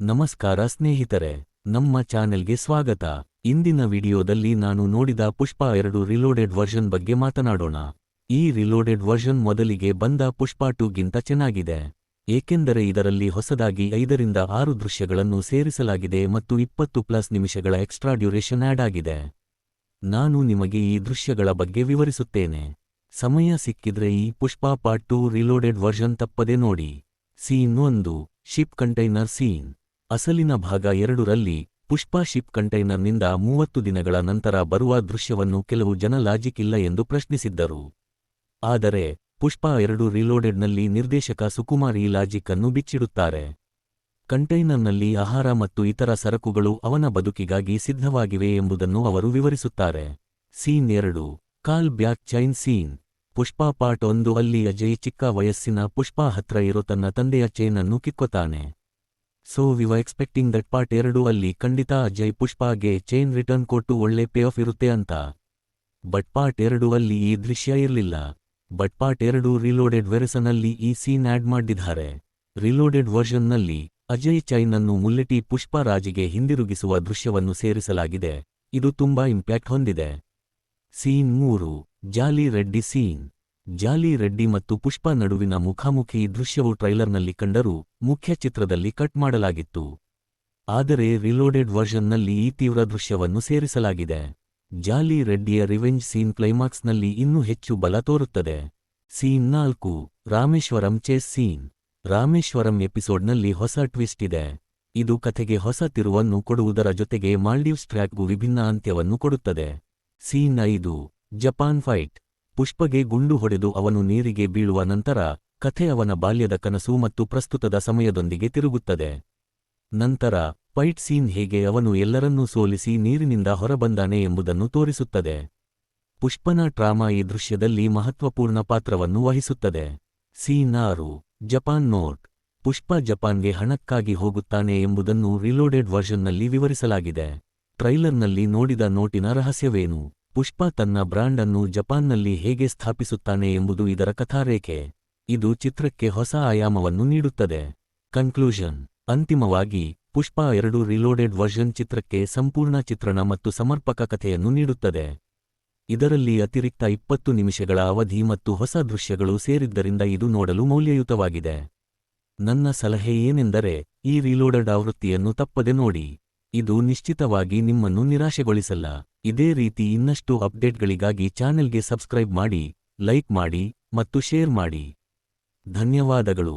ನಮಸ್ಕಾರ ಸ್ನೇಹಿತರೆ, ನಮ್ಮ ಚಾನೆಲ್ಗೆ ಸ್ವಾಗತ. ಇಂದಿನ ವಿಡಿಯೋದಲ್ಲಿ ನಾನು ನೋಡಿದ ಪುಷ್ಪ 2 ರಿಲೋಡೆಡ್ ವರ್ಷನ್ ಬಗ್ಗೆ ಮಾತನಾಡೋಣ. ಈ ರಿಲೋಡೆಡ್ ವರ್ಷನ್ ಮೊದಲಿಗೆ ಬಂದ ಪುಷ್ಪ 2 ಗಿಂತ ಚೆನ್ನಾಗಿದೆ. ಏಕೆಂದರೆ ಇದರಲ್ಲಿ ಹೊಸದಾಗಿ 5ರಿಂದ 6 ದೃಶ್ಯಗಳನ್ನು ಸೇರಿಸಲಾಗಿದೆ ಮತ್ತು 20+ ನಿಮಿಷಗಳ ಎಕ್ಸ್ಟ್ರಾ ಡ್ಯೂರೇಷನ್ ಆಡ್ ಆಗಿದೆ. ನಾನು ನಿಮಗೆ ಈ ದೃಶ್ಯಗಳ ಬಗ್ಗೆ ವಿವರಿಸುತ್ತೇನೆ. ಸಮಯ ಸಿಕ್ಕಿದ್ರೆ ಈ ಪುಷ್ಪ ಪಾರ್ಟ್ 2 ರಿಲೋಡೆಡ್ ವರ್ಷನ್ ತಪ್ಪದೆ ನೋಡಿ. Scene 1, ship container scene. ಅಸಲಿನ ಭಾಗ 2ರಲ್ಲಿ ಪುಷ್ಪ ಶಿಪ್ ಕಂಟೈನರ್ನಿಂದ 30 ದಿನಗಳ ನಂತರ ಬರುವ ದೃಶ್ಯವನ್ನು ಕೆಲವು ಜನ ಲಾಜಿಕ್ ಇಲ್ಲ ಎಂದು ಪ್ರಶ್ನಿಸಿದ್ದರು. ಆದರೆ ಪುಷ್ಪ 2 ರಿಲೋಡೆಡ್ನಲ್ಲಿ ನಿರ್ದೇಶಕ ಸುಕುಮಾರ್ ಈ ಲಾಜಿಕ್ ಅನ್ನು ಬಿಚ್ಚಿಡುತ್ತಾರೆ. ಕಂಟೈನರ್ನಲ್ಲಿ ಆಹಾರ ಮತ್ತು ಇತರ ಸರಕುಗಳು ಅವನ ಬದುಕಿಗಾಗಿ ಸಿದ್ಧವಾಗಿವೆ ಎಂಬುದನ್ನು ಅವರು ವಿವರಿಸುತ್ತಾರೆ. Scene 2, call back chain scene. Pushpa part 1 ಅಲ್ಲಿ ಅಜಯ್ ಚಿಕ್ಕ ವಯಸ್ಸಿನ ಪುಷ್ಪ ಹತ್ರ ಇರೋ ತನ್ನ ತಂದೆಯ ಚೈನ್ ಅನ್ನು ಕಿಕ್ಕೋತಾನೆ. So we were expecting that part 2 ಅಲ್ಲಿ ಖಂಡಿತ ಅಜಯ್ ಪುಷ್ಪಾಗೆ ಚೈನ್ ರಿಟರ್ನ್ ಕೊಟ್ಟು ಒಳ್ಳೆ ಪೇ ಆಫ್ ಇರುತ್ತೆ ಅಂತ. ಬಟ್ ಪಾರ್ಟ್ 2 ಅಲ್ಲಿ ಈ ದೃಶ್ಯ ಇರಲಿಲ್ಲ. ಬಟ್ ಪಾರ್ಟ್ 2 ರಿಲೋಡೆಡ್ ವೆರ್ಸನ್ನಲ್ಲಿ ಈ ಸೀನ್ ಆಡ್ ಮಾಡಿದ್ದಾರೆ. ರಿಲೋಡೆಡ್ ವರ್ಷನ್ನಲ್ಲಿ ಅಜಯ್ ಚೈನ್ ಅನ್ನು ಮುಲ್ಲೆಟಿ ಪುಷ್ಪರಾಜಿಗೆ ಹಿಂದಿರುಗಿಸುವ ದೃಶ್ಯವನ್ನು ಸೇರಿಸಲಾಗಿದೆ. ಇದು ತುಂಬಾ ಇಂಪ್ಯಾಕ್ಟ್ ಹೊಂದಿದೆ. ಸೀನ್ 3, ಜಾಲಿ ರೆಡ್ಡಿ ಸೀನ್. ಜಾಲಿ ರೆಡ್ಡಿ ಮತ್ತು ಪುಷ್ಪ ನಡುವಿನ ಮುಖಾಮುಖಿ ದೃಶ್ಯವು ಟ್ರೈಲರ್ನಲ್ಲಿ ಕಂಡರೂ ಮುಖ್ಯ ಚಿತ್ರದಲ್ಲಿ ಕಟ್ ಮಾಡಲಾಗಿತ್ತು. ಆದರೆ ರಿಲೋಡೆಡ್ ವರ್ಷನ್ನಲ್ಲಿ ಈ ತೀವ್ರ ದೃಶ್ಯವನ್ನು ಸೇರಿಸಲಾಗಿದೆ. ಜಾಲಿ ರೆಡ್ಡಿಯ ರಿವೆಂಜ್ ಸೀನ್ ಕ್ಲೈಮಾಕ್ಸ್ನಲ್ಲಿ ಇನ್ನೂ ಹೆಚ್ಚು ಬಲ ತೋರುತ್ತದೆ. Scene 4, Rameswaram chase scene. Rameswaram ಎಪಿಸೋಡ್ನಲ್ಲಿ ಹೊಸ ಟ್ವಿಸ್ಟ್ ಇದೆ. ಇದು ಕಥೆಗೆ ಹೊಸ ತಿರುವನ್ನು ಕೊಡುವುದರ ಜೊತೆಗೆ ಮಾಲ್ಡೀವ್ಸ್ ಟ್ರ್ಯಾಕ್ಗೂ ವಿಭಿನ್ನ ಅಂತ್ಯವನ್ನು ಕೊಡುತ್ತದೆ. Scene 5, Japan fight. ಪುಷ್ಪಗೆ ಗುಂಡು ಹೊಡೆದು ಅವನು ನೀರಿಗೆ ಬೀಳುವ ನಂತರ ಕಥೆ ಅವನ ಬಾಲ್ಯದ ಕನಸು ಮತ್ತು ಪ್ರಸ್ತುತದ ಸಮಯದೊಂದಿಗೆ ತಿರುಗುತ್ತದೆ. ನಂತರ ಫೈಟ್ ಸೀನ್ ಹೇಗೆ ಅವನು ಎಲ್ಲರನ್ನೂ ಸೋಲಿಸಿ ನೀರಿನಿಂದ ಹೊರಬಂದಾನೆ ಎಂಬುದನ್ನು ತೋರಿಸುತ್ತದೆ. ಪುಷ್ಪನ ಟ್ರಾಮಾ ಈ ದೃಶ್ಯದಲ್ಲಿ ಮಹತ್ವಪೂರ್ಣ ಪಾತ್ರವನ್ನು ವಹಿಸುತ್ತದೆ. Scene 6, Japan note. ಪುಷ್ಪ ಜಪಾನ್ಗೆ ಹಣಕ್ಕಾಗಿ ಹೋಗುತ್ತಾನೆ ಎಂಬುದನ್ನು ರಿಲೋಡೆಡ್ ವರ್ಷನ್ನಲ್ಲಿ ವಿವರಿಸಲಾಗಿದೆ. ಟ್ರೈಲರ್ನಲ್ಲಿ ನೋಡಿದ ನೋಟಿನ ರಹಸ್ಯವೇನು? ಪುಷ್ಪ ತನ್ನ ಬ್ರಾಂಡ್ ಅನ್ನು ಜಪಾನ್ನಲ್ಲಿ ಹೇಗೆ ಸ್ಥಾಪಿಸುತ್ತಾನೆ ಎಂಬುದು ಇದರ ಕಥಾರೇಖೆ. ಇದು ಚಿತ್ರಕ್ಕೆ ಹೊಸ ಆಯಾಮವನ್ನು ನೀಡುತ್ತದೆ. ಕನ್ಕ್ಲೂಷನ್. ಅಂತಿಮವಾಗಿ ಪುಷ್ಪ 2 ರಿಲೋಡೆಡ್ ವರ್ಷನ್ ಚಿತ್ರಕ್ಕೆ ಸಂಪೂರ್ಣ ಚಿತ್ರಣ ಮತ್ತು ಸಮರ್ಪಕ ಕಥೆಯನ್ನು ನೀಡುತ್ತದೆ. ಇದರಲ್ಲಿ ಅತಿರಿಕ್ತ 20 ನಿಮಿಷಗಳ ಅವಧಿ ಮತ್ತು ಹೊಸ ದೃಶ್ಯಗಳು ಸೇರಿದ್ದರಿಂದ ಇದು ನೋಡಲು ಮೌಲ್ಯಯುತವಾಗಿದೆ. ನನ್ನ ಸಲಹೆ ಏನೆಂದರೆ ಈ ರಿಲೋಡೆಡ್ ಆವೃತ್ತಿಯನ್ನು ತಪ್ಪದೆ ನೋಡಿ. ಇದು ನಿಶ್ಚಿತವಾಗಿ ನಿಮ್ಮನ್ನು ನಿರಾಶೆಗೊಳಿಸಲ್ಲ. ಇದೇ ರೀತಿ ಇನ್ನಷ್ಟು ಅಪ್ಡೇಟ್ಗಳಿಗಾಗಿ ಚಾನೆಲ್ಗೆ ಸಬ್ಸ್ಕ್ರೈಬ್ ಮಾಡಿ, ಲೈಕ್ ಮಾಡಿ ಮತ್ತು ಶೇರ್ ಮಾಡಿ. ಧನ್ಯವಾದಗಳು.